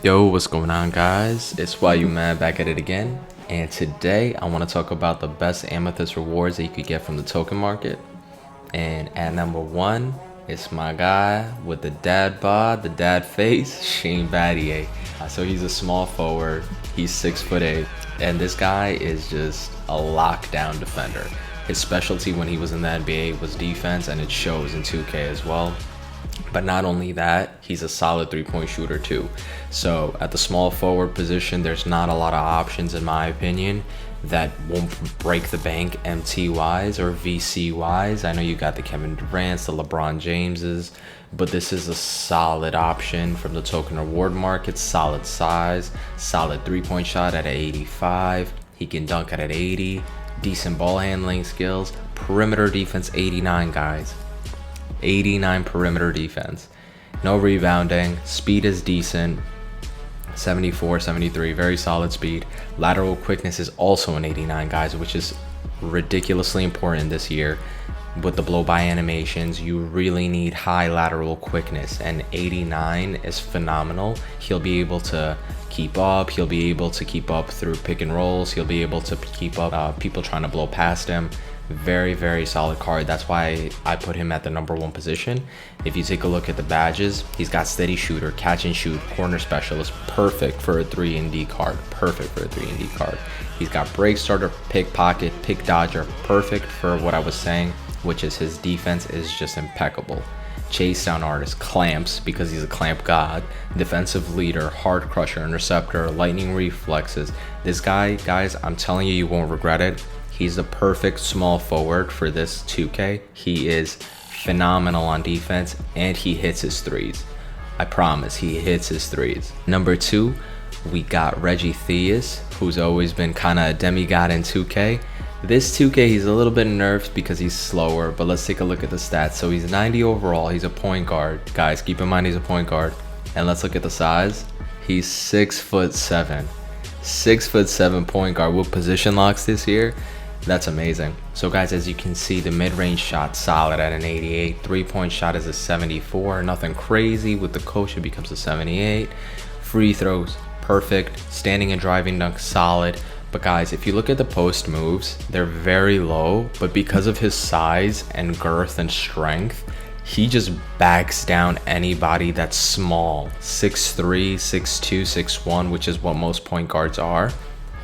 Yo, what's going on, guys? It's Why You Mad back at it again. And today I want to talk about the best Amethyst rewards that you could get from the token market. And at number one, it's my guy with the dad bod, the dad face, Shane Battier. So he's a small forward. He's 6'8", and this guy is just a lockdown defender. His specialty when he was in the NBA was defense, and it shows in 2K as well. But not only that, he's a solid three-point shooter too. So at the small forward position, there's not a lot of options, in my opinion, that won't break the bank MT-wise or VC-wise. I know you got the Kevin Durant's, the LeBron Jameses, but this is a solid option from the token reward market. Solid size, solid three-point shot at 85. He can dunk at 80. Decent ball handling skills. Perimeter defense 89, guys. 89 perimeter defense. No rebounding. Speed is decent. 74, 73. Very solid speed. Lateral quickness is also an 89, guys, which is ridiculously important this year. With the blow-by animations, you really need high lateral quickness, and 89 is phenomenal. He'll be able to keep up. He'll be able to keep up through pick and rolls. He'll be able to keep up people trying to blow past him. Very, very solid card. That's why I put him at the number one position. If you take a look at the badges, he's got steady shooter, catch and shoot, corner specialist. Perfect for a 3 and D card. Perfect for a 3 and D card. He's got break starter, pickpocket, pick dodger. Perfect for what I was saying, which is his defense is just impeccable. Chase down artist, clamps because he's a clamp god, defensive leader, hard crusher, interceptor, lightning reflexes. This guy, guys, I'm telling you, you won't regret it. He's the perfect small forward for this 2K. He is phenomenal on defense, and he hits his threes. I promise, he hits his threes. Number two, we got Reggie Theus, who's always been kind of a demigod in 2K. This 2K, he's a little bit nerfed because he's slower, but let's take a look at the stats. So he's 90 overall. He's a point guard. Guys, keep in mind he's a point guard. And let's look at the size. He's 6'7". 6'7" point guard with position locks this year. That's amazing. So guys, as you can see, the mid-range shot solid at an 88. Three-point shot is a 74. Nothing crazy. With the coach, it becomes a 78. Free throws, perfect. Standing and driving dunk, solid. But guys, if you look at the post moves, they're very low, but because of his size and girth and strength, he just backs down anybody that's small. 6'3", 6'2", 6'1", which is what most point guards are.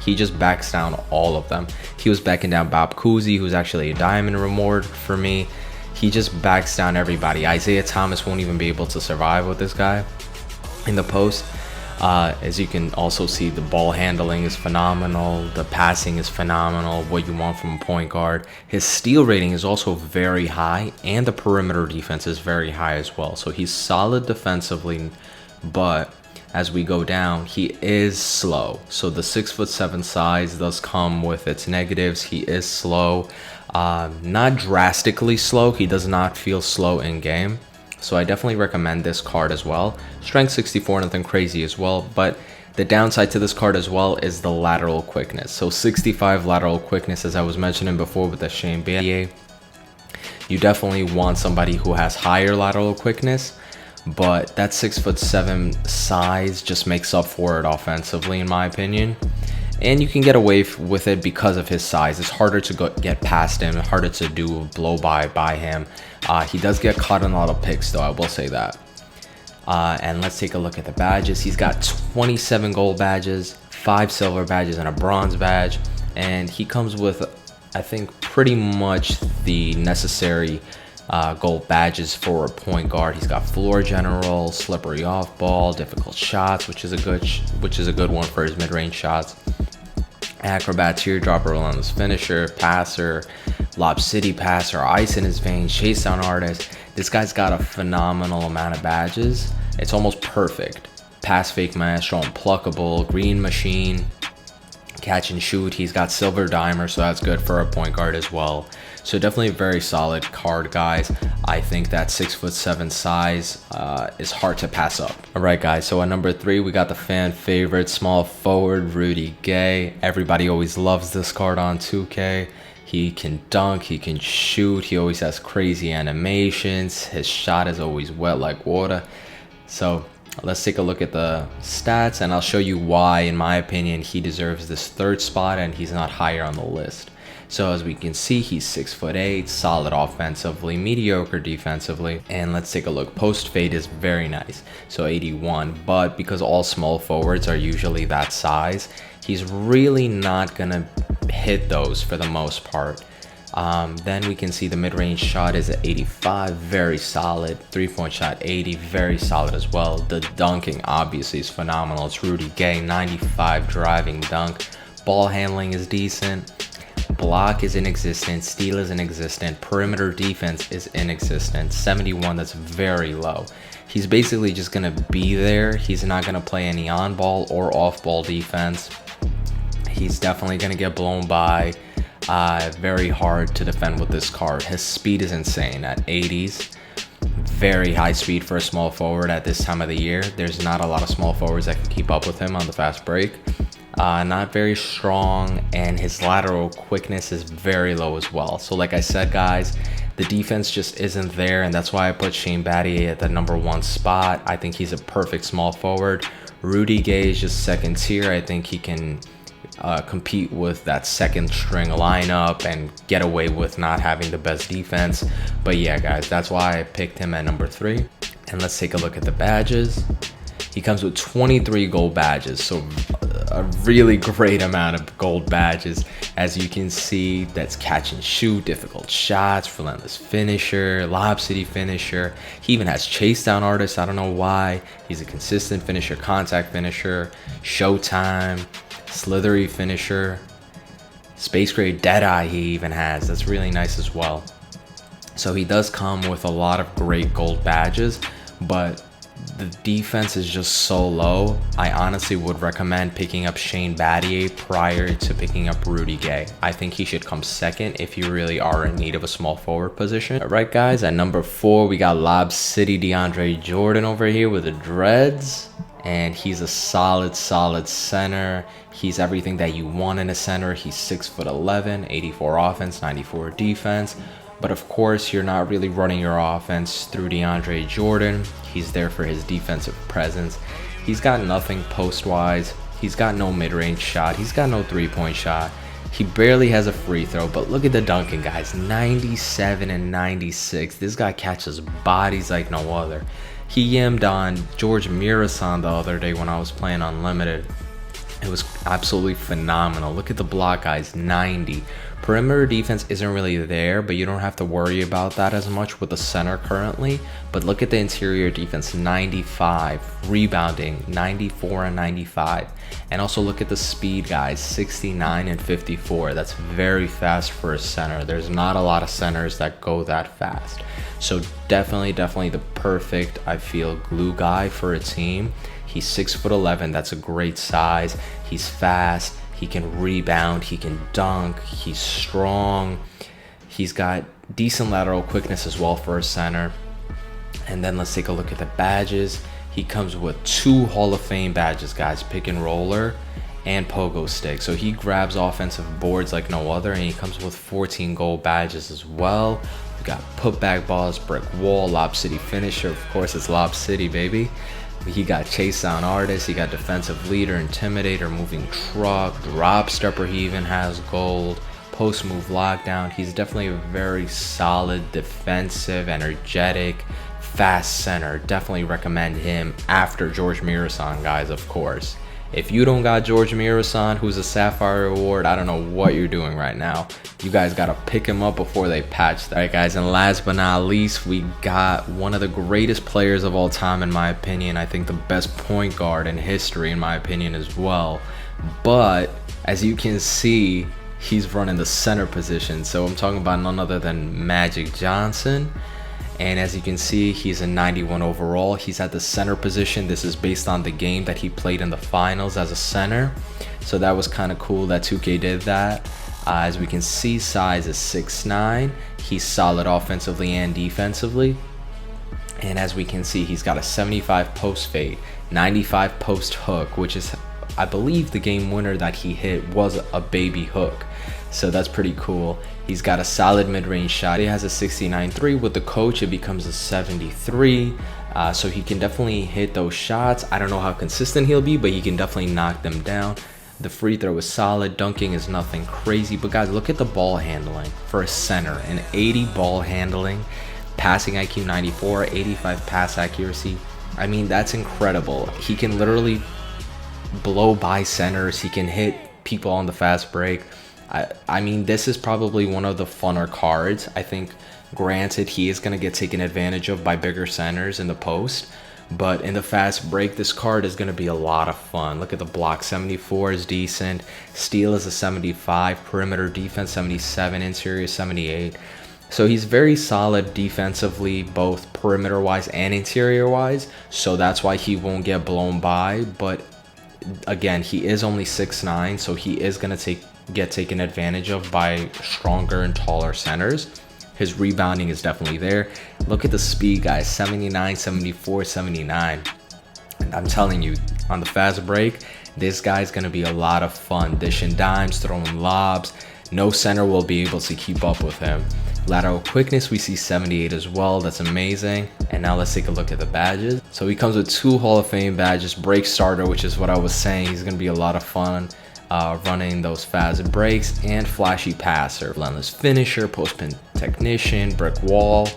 He just backs down all of them. He was backing down Bob Cousy, who's actually a diamond reward for me. He just backs down everybody. Isaiah Thomas won't even be able to survive with this guy in the post. As you can also see, the ball handling is phenomenal. The passing is phenomenal. What you want from a point guard. His steal rating is also very high, and the perimeter defense is very high as well. So he's solid defensively, but as we go down, he is slow. So the 6'7" size does come with its negatives. He is slow, not drastically slow. He does not feel slow in game. So I definitely recommend this card as well. Strength 64, nothing crazy as well. But the downside to this card as well is the lateral quickness. So 65 lateral quickness, as I was mentioning before with the Shane Battier. You definitely want somebody who has higher lateral quickness. But that 6'7" size just makes up for it offensively, in my opinion. And you can get away with it because of his size. It's harder to get past him, harder to do a blow-by him. He does get caught in a lot of picks, though, I will say that. And let's take a look at the badges. He's got 27 gold badges, 5 silver badges, and a bronze badge. And he comes with, I think, pretty much the necessary gold badges for a point guard. He's got floor general, slippery off ball, difficult shots, which is a good one for his mid-range shots. Acrobat, teardrop, relentless finisher, passer, lob city passer, ice in his veins, chase down artist. This guy's got a phenomenal amount of badges. It's almost perfect. Pass fake maestro, unpluckable, green machine, catch and shoot. He's got silver dimer, so that's good for a point guard as well. So definitely a very solid card, guys. I think that 6'7" size is hard to pass up. All right, guys. So at number 3, we got the fan favorite small forward Rudy Gay. Everybody always loves this card on 2K. He can dunk, he can shoot, he always has crazy animations. His shot is always wet like water. So Let's take a look at the stats, and I'll show you why, in my opinion, he deserves this third spot and he's not higher on the list. So as we can see, he's 6'8", solid offensively, mediocre defensively. And let's take a look. Post fade is very nice, so 81. But because all small forwards are usually that size, he's really not gonna hit those for the most part. Then we can see the mid-range shot is at 85, very solid. 3-point shot 80, very solid as well. The dunking obviously is phenomenal. It's Rudy Gay, 95 driving dunk. Ball handling is decent. Block is inexistent. Steal is inexistent. Perimeter defense is inexistent. 71, that's very low. He's basically just gonna be there. He's not gonna play any on-ball or off-ball defense. He's definitely gonna get blown by. Very hard to defend with this card. His speed is insane at 80s. Very high speed for a small forward at this time of the year. There's not a lot of small forwards that can keep up with him on the fast break. Not very strong, and his lateral quickness is very low as well. So like I said, guys, the defense just isn't there, and that's why I put Shane Battier at the #1 spot. I think he's a perfect small forward. Rudy Gay is just second tier. I think he can compete with that second string lineup and get away with not having the best defense. But yeah, guys, that's why I picked him at #3. And let's take a look at the badges. He comes with 23 gold badges, so a really great amount of gold badges. As you can see, that's catch and shoot, difficult shots, relentless finisher, lob city finisher. He even has chase down artist. I don't know why. He's a consistent finisher, contact finisher, showtime, slithery finisher, space grade deadeye he even has. That's really nice as well. So he does come with a lot of great gold badges, but the defense is just so low. I honestly would recommend picking up Shane Battier prior to picking up Rudy Gay. I think he should come second if you really are in need of a small forward position. All right, guys, at #4, we got Lob City DeAndre Jordan over here with the dreads. And he's a solid center. He's everything that you want in a center. He's 6'11", 84 offense, 94 defense. But of course, you're not really running your offense through DeAndre Jordan. He's there for his defensive presence. He's got nothing post-wise. He's got no mid-range shot. He's got no three-point shot. He barely has a free throw, but look at the dunking, guys. 97 and 96. This guy catches bodies like no other. He yammed on George Mirasan the other day when I was playing Unlimited. It was absolutely phenomenal. Look at the block, guys, 90. Perimeter defense isn't really there, but you don't have to worry about that as much with the center currently. But look at the interior defense, 95. Rebounding, 94 and 95. And also look at the speed, guys, 69 and 54. That's very fast for a center. There's not a lot of centers that go that fast. So definitely the perfect, I feel, glue guy for a team. He's 6'11", that's a great size. He's fast, he can rebound, he can dunk, he's strong. He's got decent lateral quickness as well for a center. And then let's take a look at the badges. He comes with 2 Hall of Fame badges, guys, pick and roller and pogo stick. So he grabs offensive boards like no other, and he comes with 14 gold badges as well. We got putback balls, brick wall, Lob City finisher. Of course, it's Lob City, baby. He got chase down artist, he got defensive leader, intimidator, moving truck, drop stepper. He even has gold, post move lockdown. He's definitely a very solid defensive, energetic, fast center. Definitely recommend him after George Mirasan, guys, of course. If you don't got George Mirasan, who's a Sapphire Award, I don't know what you're doing right now. You guys got to pick him up before they patch that. All right, guys, and last but not least, we got one of the greatest players of all time, in my opinion. I think the best point guard in history, in my opinion, as well. But as you can see, he's running the center position. So I'm talking about none other than Magic Johnson. And as you can see, he's a 91 overall. He's at the center position. This is based on the game that he played in the finals as a center. So that was kind of cool that 2K did that. As we can see, size is 6'9". He's solid offensively and defensively. And as we can see, he's got a 75 post fade, 95 post hook, which is, I believe, the game winner that he hit was a baby hook. So that's pretty cool. He's got a solid mid-range shot. He has a 69.3. With the coach, it becomes a 73. So he can definitely hit those shots. I don't know how consistent he'll be, but he can definitely knock them down. The free throw is solid. Dunking is nothing crazy. But guys, look at the ball handling for a center. An 80 ball handling, passing IQ 94, 85 pass accuracy. I mean, that's incredible. He can literally blow by centers. He can hit people on the fast break. I mean, this is probably one of the funner cards. I think, granted, he is going to get taken advantage of by bigger centers in the post. But in the fast break, this card is going to be a lot of fun. Look at the block. 74 is decent. Steal is a 75. Perimeter defense, 77. Interior, 78. So he's very solid defensively, both perimeter-wise and interior-wise. So that's why he won't get blown by. But again, he is only 6'9", so he is going to get taken advantage of by stronger and taller centers. His rebounding is definitely there. Look at the speed, guys. 79, 74, 79. And I'm telling you, on the fast break, this guy's going to be a lot of fun. Dishing dimes, throwing lobs. No center will be able to keep up with him. Lateral quickness, we see 78 as well. That's amazing. And now let's take a look at the badges. So he comes with 2 Hall of Fame badges. Break starter, which is what I was saying. He's going to be a lot of fun. Running those fast breaks, and flashy passer, relentless finisher, post-pin technician, brick wall,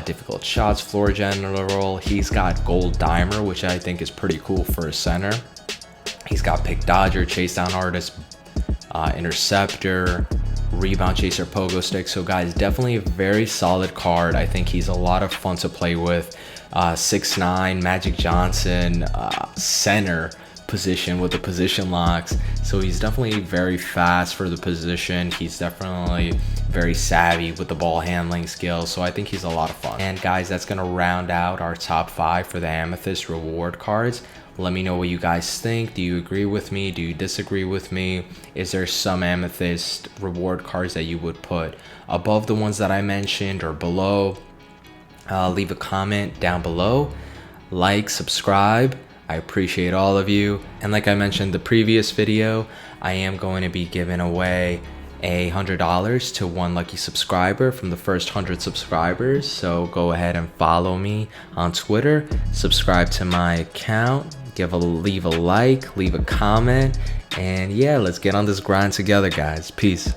difficult shots, floor general. He's got gold dimer, which I think is pretty cool for a center. He's got pick dodger, chase down artist, interceptor, rebound chaser, pogo stick. So guys, definitely a very solid card. I think he's a lot of fun to play with. 6'9", Magic Johnson, center position with the position locks. So he's definitely very fast for the position. He's definitely very savvy with the ball handling skills. So I think he's a lot of fun. And guys, that's going to round out our top 5 for the Amethyst reward cards. Let me know what you guys think. Do you agree with me? Do you disagree with me? Is there some Amethyst reward cards that you would put above the ones that I mentioned or below? Leave a comment down below. Like, subscribe. I appreciate all of you. And like I mentioned in the previous video, I am going to be giving away $100 to one lucky subscriber from the first 100 subscribers. So go ahead and follow me on Twitter, subscribe to my account, leave a like, leave a comment, and yeah, let's get on this grind together, guys. Peace.